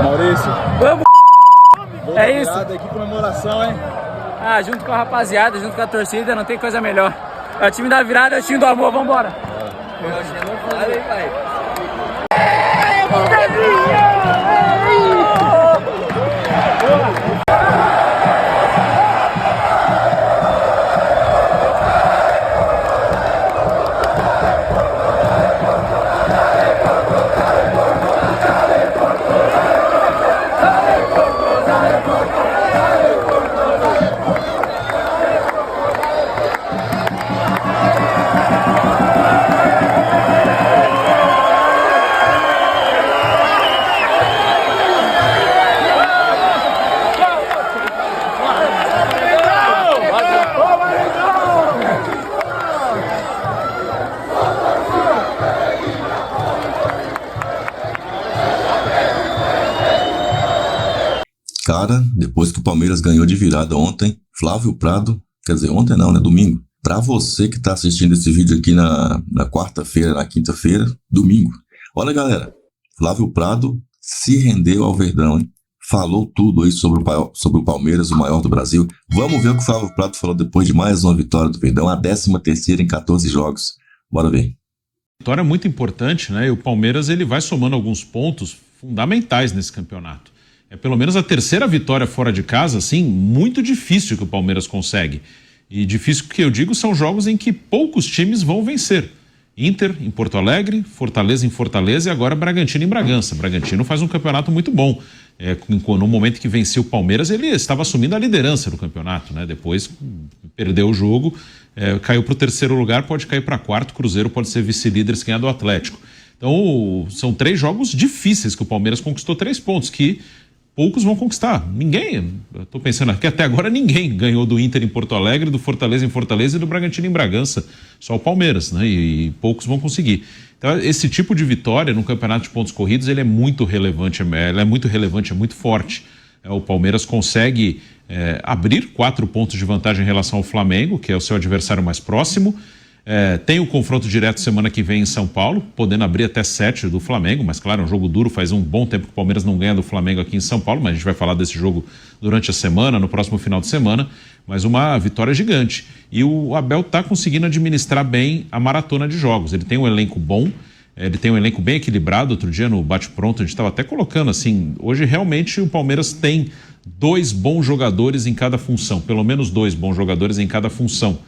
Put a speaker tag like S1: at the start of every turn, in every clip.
S1: Maurício,
S2: vamos! É isso.
S1: Aqui comemoração, hein?
S2: Ah, junto com a rapaziada, junto com a torcida, não tem coisa melhor. É o time da virada, é o time do amor, vambora! Valeu, vai!
S3: Cara, depois que o Palmeiras ganhou de virada ontem, Flávio Prado, quer dizer, ontem não, né, domingo. Pra você que tá assistindo esse vídeo aqui na quarta-feira, na quinta-feira, domingo. Olha, galera, Flávio Prado se rendeu ao Verdão, hein? Falou tudo aí sobre o Palmeiras, o maior do Brasil. Vamos ver o que o Flávio Prado falou depois de mais uma vitória do Verdão, a 13ª em 14 jogos. Bora ver.
S4: Vitória muito importante, né? E o Palmeiras ele vai somando alguns pontos fundamentais nesse campeonato. É pelo menos a terceira vitória fora de casa, assim, muito difícil que o Palmeiras consegue. E difícil que eu digo são jogos em que poucos times vão vencer. Inter em Porto Alegre, Fortaleza em Fortaleza e agora Bragantino em Bragança. Bragantino faz um campeonato muito bom. No momento que venceu o Palmeiras, ele estava assumindo a liderança do campeonato, né? Depois perdeu o jogo, caiu para o terceiro lugar, pode cair para quarto. Cruzeiro pode ser vice-líder se ganhar do Atlético. Então são 3 jogos difíceis que o Palmeiras conquistou 3 pontos, que poucos vão conquistar. Ninguém, eu tô pensando aqui, até agora ninguém ganhou do Inter em Porto Alegre, do Fortaleza em Fortaleza e do Bragantino em Bragança. Só o Palmeiras, né? E poucos vão conseguir. Então, esse tipo de vitória no campeonato de pontos corridos, ele é muito relevante, é muito forte. O Palmeiras consegue abrir 4 pontos de vantagem em relação ao Flamengo, que é o seu adversário mais próximo. Tem o confronto direto semana que vem em São Paulo, podendo abrir até 7 do Flamengo, mas claro, é um jogo duro, faz um bom tempo que o Palmeiras não ganha do Flamengo aqui em São Paulo, mas a gente vai falar desse jogo durante a semana, no próximo final de semana, mas uma vitória gigante. E o Abel está conseguindo administrar bem a maratona de jogos, ele tem um elenco bom, ele tem um elenco bem equilibrado. Outro dia no bate-pronto a gente estava até colocando assim, hoje realmente o Palmeiras tem 2 bons jogadores em cada função, pelo menos 2 bons jogadores em cada função.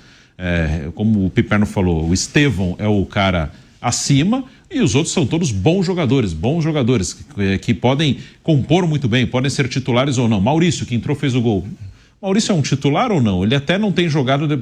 S4: Como o Piperno falou, o Estevão é o cara acima e os outros são todos bons jogadores que podem compor muito bem, podem ser titulares ou não. Maurício, que entrou, fez o gol. Maurício é um titular ou não? Ele até não tem jogado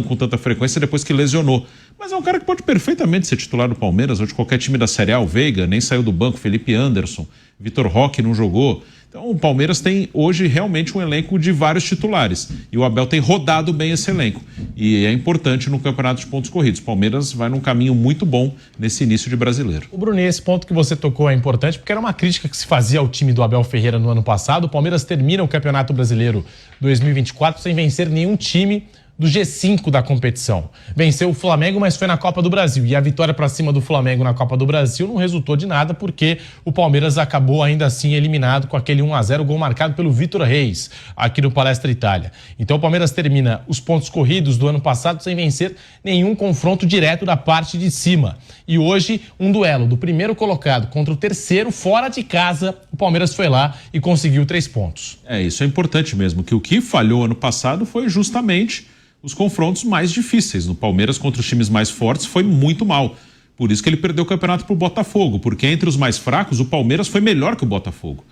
S4: com tanta frequência depois que lesionou, mas é um cara que pode perfeitamente ser titular do Palmeiras ou de qualquer time da Série A. O Veiga nem saiu do banco, Felipe Anderson, Vitor Roque não jogou. Então o Palmeiras tem hoje realmente um elenco de vários titulares e o Abel tem rodado bem esse elenco e é importante no campeonato de pontos corridos. O Palmeiras vai num caminho muito bom nesse início de Brasileiro.
S5: O Bruninho, esse ponto que você tocou é importante porque era uma crítica que se fazia ao time do Abel Ferreira no ano passado. O Palmeiras termina o Campeonato Brasileiro 2024 sem vencer nenhum time do G5 da competição. Venceu o Flamengo, mas foi na Copa do Brasil. E a vitória para cima do Flamengo na Copa do Brasil não resultou de nada, porque o Palmeiras acabou ainda assim eliminado com aquele 1-0, gol marcado pelo Vitor Reis, aqui no Palestra Itália. Então o Palmeiras termina os pontos corridos do ano passado sem vencer nenhum confronto direto da parte de cima. E hoje, um duelo do primeiro colocado contra o terceiro, fora de casa, o Palmeiras foi lá e conseguiu 3 pontos.
S4: Isso é importante mesmo, que o que falhou ano passado foi justamente os confrontos mais difíceis. No Palmeiras contra os times mais fortes foi muito mal. Por isso que ele perdeu o campeonato para o Botafogo, porque entre os mais fracos o Palmeiras foi melhor que o Botafogo.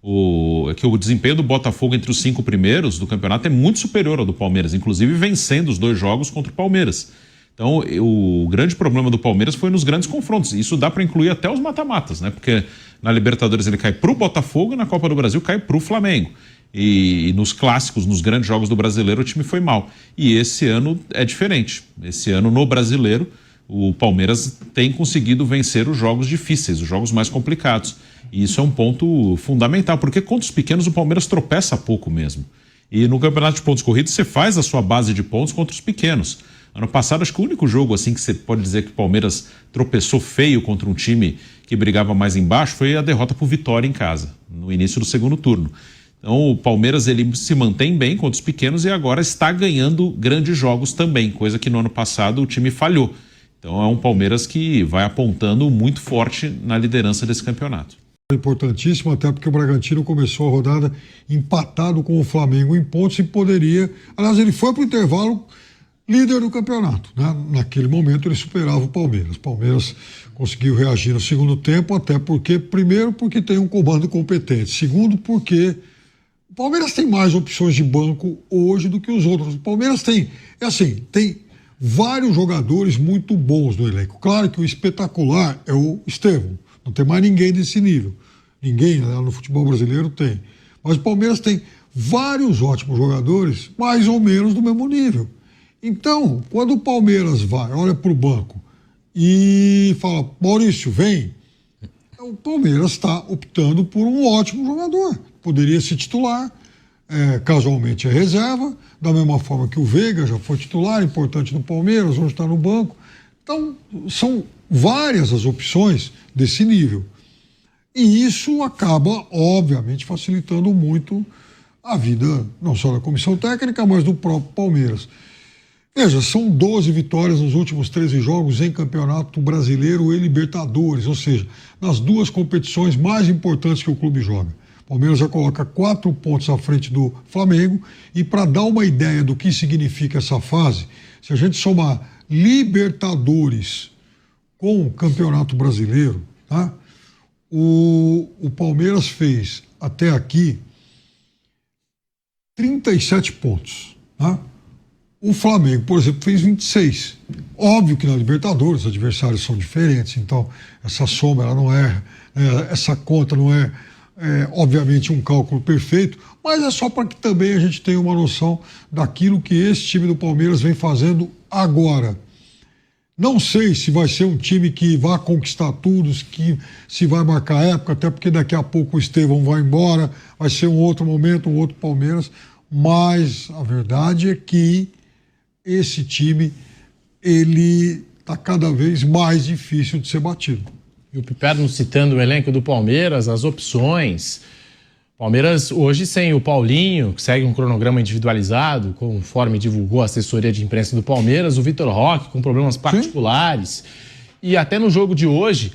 S4: O desempenho do Botafogo entre os 5 primeiros do campeonato é muito superior ao do Palmeiras, inclusive vencendo os 2 jogos contra o Palmeiras. Então o grande problema do Palmeiras foi nos grandes confrontos. Isso dá para incluir até os mata-matas, né? Porque na Libertadores ele cai para o Botafogo e na Copa do Brasil cai para o Flamengo. E nos clássicos, nos grandes jogos do Brasileiro, o time foi mal. E esse ano é diferente. Esse ano, no Brasileiro, o Palmeiras tem conseguido vencer os jogos difíceis, os jogos mais complicados. E isso é um ponto fundamental, porque contra os pequenos o Palmeiras tropeça pouco mesmo. E no campeonato de pontos corridos você faz a sua base de pontos contra os pequenos. Ano passado, acho que o único jogo assim que você pode dizer que o Palmeiras tropeçou feio contra um time que brigava mais embaixo foi a derrota por Vitória em casa, no início do segundo turno. Então o Palmeiras ele se mantém bem contra os pequenos e agora está ganhando grandes jogos também, coisa que no ano passado o time falhou. Então é um Palmeiras que vai apontando muito forte na liderança desse campeonato.
S6: Importantíssimo, até porque o Bragantino começou a rodada empatado com o Flamengo em pontos e poderia... Aliás, ele foi para o intervalo líder do campeonato, né? Naquele momento ele superava o Palmeiras. O Palmeiras conseguiu reagir no segundo tempo, até porque, primeiro, porque tem um comando competente. Segundo, porque o Palmeiras tem mais opções de banco hoje do que os outros. O Palmeiras tem vários jogadores muito bons no elenco. Claro que o espetacular é o Estevão. Não tem mais ninguém desse nível. Ninguém, né, no futebol brasileiro tem. Mas o Palmeiras tem vários ótimos jogadores, mais ou menos do mesmo nível. Então, quando o Palmeiras vai, olha para o banco e fala, Maurício, vem, o Palmeiras está optando por um ótimo jogador. Poderia ser titular, casualmente é reserva, da mesma forma que o Veiga já foi titular, importante no Palmeiras, hoje está no banco. Então, são várias as opções desse nível. E isso acaba, obviamente, facilitando muito a vida, não só da comissão técnica, mas do próprio Palmeiras. Veja, são 12 vitórias nos últimos 13 jogos em Campeonato Brasileiro e Libertadores, ou seja, nas duas competições mais importantes que o clube joga. O Palmeiras já coloca 4 pontos à frente do Flamengo e para dar uma ideia do que significa essa fase, se a gente somar Libertadores com o Campeonato Brasileiro, tá? O Palmeiras fez até aqui 37 pontos, tá? O Flamengo, por exemplo, fez 26. Óbvio que na Libertadores os adversários são diferentes, então essa soma ela não essa conta não é, obviamente, um cálculo perfeito, mas é só para que também a gente tenha uma noção daquilo que esse time do Palmeiras vem fazendo agora. Não sei se vai ser um time que vai conquistar tudo, que se vai marcar época, até porque daqui a pouco o Estevão vai embora, vai ser um outro momento, um outro Palmeiras, mas a verdade é que esse time, ele está cada vez mais difícil de ser batido.
S5: E o Piperno citando o elenco do Palmeiras, as opções. Palmeiras hoje sem o Paulinho, que segue um cronograma individualizado, conforme divulgou a assessoria de imprensa do Palmeiras, o Vitor Roque com problemas particulares. Sim. E até no jogo de hoje,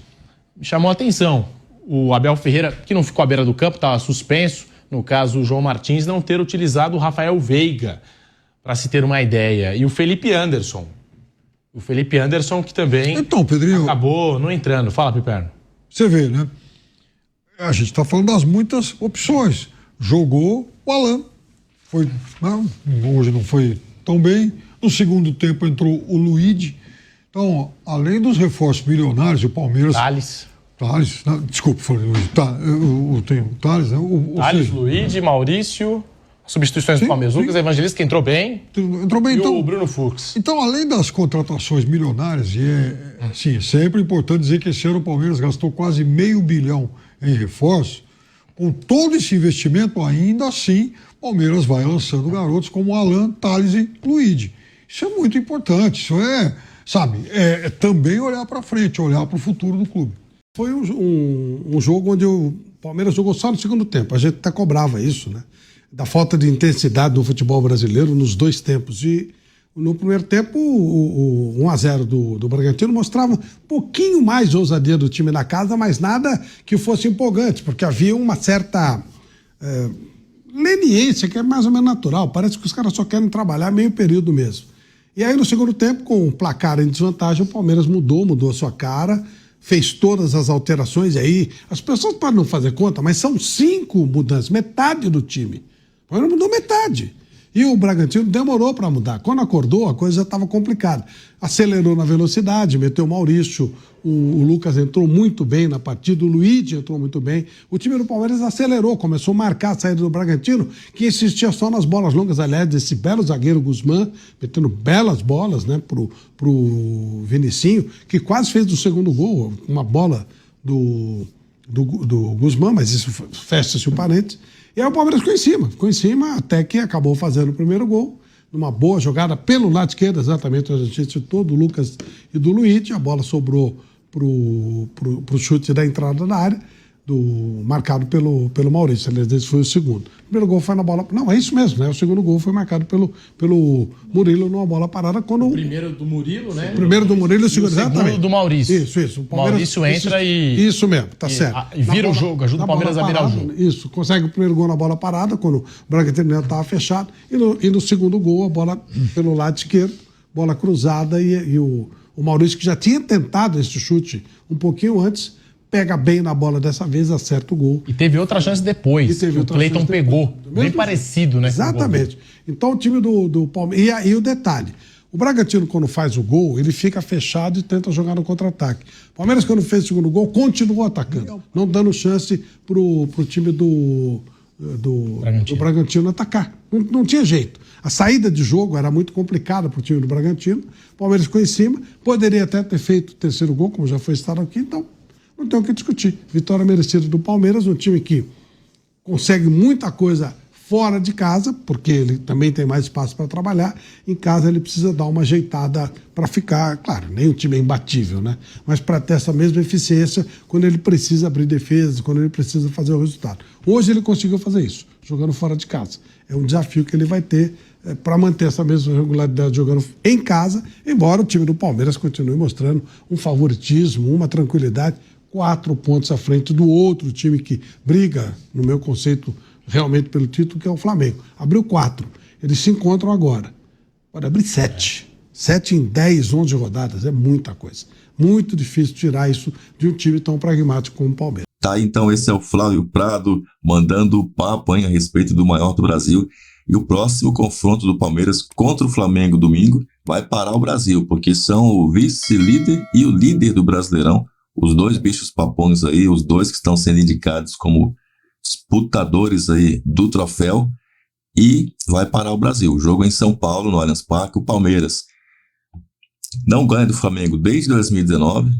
S5: chamou a atenção o Abel Ferreira, que não ficou à beira do campo, estava suspenso, no caso o João Martins, não ter utilizado o Rafael Veiga, para se ter uma ideia. E o Felipe Anderson. O Felipe Anderson que também
S6: Pedrinho,
S5: acabou não entrando. Fala, Piperno.
S6: Você vê, né? A gente está falando das muitas opções. Jogou o Alan. Hoje não foi tão bem. No segundo tempo entrou o Luigi. Então, além dos reforços milionários, o Palmeiras...
S5: Thales,
S6: desculpa, falei Luigi. Tem o Thales, né?
S5: Thales, Luigi, Maurício... Substituições do Palmeiras. Lucas Evangelista, que entrou bem.
S6: Entrou bem,
S5: e
S6: então,
S5: o Bruno Fux.
S6: Então, além das contratações milionárias, e é sempre importante dizer que esse ano o Palmeiras gastou quase $500 milhão em reforço, com todo esse investimento, ainda assim, o Palmeiras vai lançando garotos como Alan, Thales e Luigi. Isso é muito importante. Isso é também olhar para frente, olhar para o futuro do clube.
S7: Foi um jogo onde o Palmeiras jogou só no segundo tempo. A gente até cobrava isso, né? Da falta de intensidade do futebol brasileiro nos dois tempos. E no primeiro tempo, o 1-0 do Bragantino mostrava um pouquinho mais de ousadia do time na casa, mas nada que fosse empolgante, porque havia uma certa leniência, que é mais ou menos natural. Parece que os caras só querem trabalhar meio período mesmo. E aí, no segundo tempo, com o placar em desvantagem, o Palmeiras mudou a sua cara, fez todas as alterações, e aí as pessoas podem não fazer conta, mas são 5 mudanças, metade do time. O Palmeiras mudou metade. E o Bragantino demorou para mudar. Quando acordou, a coisa já estava complicada. Acelerou na velocidade, meteu o Maurício, o Lucas entrou muito bem na partida, o Luigi entrou muito bem. O time do Palmeiras acelerou, começou a marcar a saída do Bragantino, que insistia só nas bolas longas. Aliás, desse belo zagueiro Guzmán, metendo belas bolas, né, pro Vinicinho, que quase fez o segundo gol, uma bola do Guzmán, mas isso fecha-se o parênteses. E aí o Palmeiras ficou em cima até que acabou fazendo o primeiro gol, numa boa jogada pelo lado esquerdo, exatamente, a gente citou, do Lucas e do Luigi, a bola sobrou pro chute da entrada da área, marcado pelo Maurício, aliás, esse foi o segundo. O primeiro gol foi na bola... Não, é isso mesmo, né? O segundo gol foi marcado pelo Murilo numa bola parada quando...
S5: O primeiro do Murilo, né?
S7: O primeiro do Murilo e o segundo, exatamente.
S5: do Maurício.
S7: Isso.
S5: O Maurício entra e...
S7: Isso mesmo, tá certo.
S5: E vira o jogo, ajuda o Palmeiras a virar o jogo.
S7: Isso, consegue o primeiro gol na bola parada, quando o Bragantino estava fechado, e no segundo gol, a bola pelo lado esquerdo, bola cruzada, e o Maurício, que já tinha tentado esse chute um pouquinho antes, pega bem na bola dessa vez, acerta o gol.
S5: E teve outra chance depois, o Cleiton pegou. Bem parecido, né?
S7: Exatamente. Então o time do Palmeiras... E aí o detalhe, o Bragantino, quando faz o gol, ele fica fechado e tenta jogar no contra-ataque. O Palmeiras, quando fez o segundo gol, continuou atacando, não dando chance pro time do Bragantino atacar. Não tinha jeito. A saída de jogo era muito complicada para o time do Bragantino. O Palmeiras ficou em cima, poderia até ter feito o terceiro gol, como já foi citado aqui, então não tem o que discutir. Vitória merecida do Palmeiras, um time que consegue muita coisa fora de casa, porque ele também tem mais espaço para trabalhar. Em casa ele precisa dar uma ajeitada para ficar, claro, nem o time é imbatível, né? Mas para ter essa mesma eficiência quando ele precisa abrir defesa, quando ele precisa fazer o resultado. Hoje ele conseguiu fazer isso, jogando fora de casa. É um desafio que ele vai ter para manter essa mesma regularidade jogando em casa, embora o time do Palmeiras continue mostrando um favoritismo, uma tranquilidade, 4 pontos à frente do outro time que briga, no meu conceito, realmente pelo título, que é o Flamengo. Abriu 4. Eles se encontram agora. Pode abrir 7. 7 em 10, 11 rodadas. É muita coisa. Muito difícil tirar isso de um time tão pragmático como o Palmeiras.
S3: Tá, então esse é o Flávio Prado mandando o papo a respeito do maior do Brasil. E o próximo confronto do Palmeiras contra o Flamengo domingo vai parar o Brasil, porque são o vice-líder e o líder do Brasileirão. Os dois bichos papões aí, os dois que estão sendo indicados como disputadores aí do troféu, e vai parar o Brasil. O jogo é em São Paulo, no Allianz Parque. O Palmeiras não ganha do Flamengo desde 2019,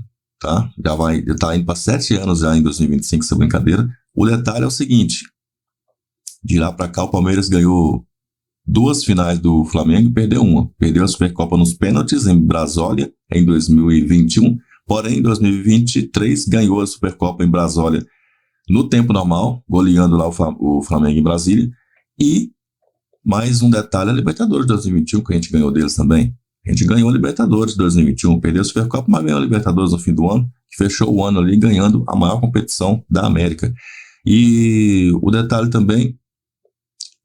S3: tá? Já tá indo para 7 anos já em 2025, essa brincadeira. O detalhe é o seguinte, de lá para cá o Palmeiras ganhou 2 finais do Flamengo e perdeu uma. Perdeu a Supercopa nos pênaltis em Brasília em 2021, porém, em 2023, ganhou a Supercopa em Brasília no tempo normal, goleando lá o Flamengo em Brasília. E mais um detalhe, a Libertadores de 2021, que a gente ganhou deles também. A gente ganhou a Libertadores de 2021, perdeu a Supercopa, mas ganhou a Libertadores no fim do ano, que fechou o ano ali ganhando a maior competição da América. E o detalhe também,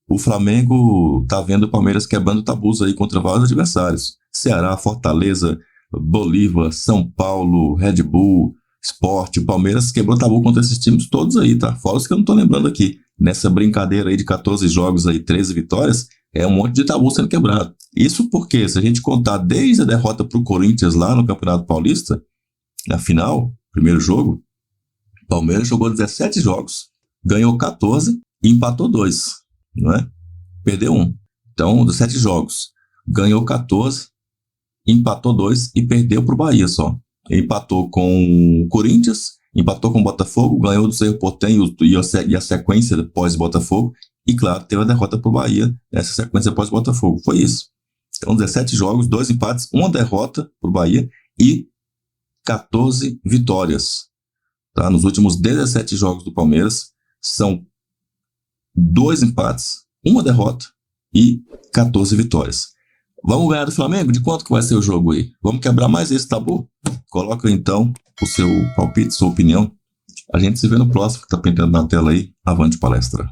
S3: o Flamengo tá vendo o Palmeiras quebrando tabus aí contra vários adversários. Ceará, Fortaleza, Bolívar, São Paulo, Red Bull, Sport. O Palmeiras quebrou tabu contra esses times todos aí, tá? Fora os que eu não tô lembrando aqui. Nessa brincadeira aí de 14 jogos aí, 13 vitórias, é um monte de tabu sendo quebrado. Isso porque, se a gente contar desde a derrota pro Corinthians lá no Campeonato Paulista, na final, primeiro jogo, o Palmeiras jogou 17 jogos, ganhou 14 e empatou 2, não é? Perdeu 1. Então, dos 7 jogos, ganhou 14, empatou 2 e perdeu pro Bahia só. Empatou com o Corinthians, empatou com o Botafogo, ganhou do Cerro Porteño e a sequência pós-Botafogo, e claro, teve a derrota pro Bahia nessa sequência pós-Botafogo. Foi isso. Então, 17 jogos, 2 empates, 1 derrota pro Bahia e 14 vitórias. Tá? Nos últimos 17 jogos do Palmeiras, são 2 empates, 1 derrota e 14 vitórias. Vamos ganhar do Flamengo? De quanto que vai ser o jogo aí? Vamos quebrar mais esse tabu? Coloca então o seu palpite, sua opinião. A gente se vê no próximo que está pintando na tela aí. Avante palestra.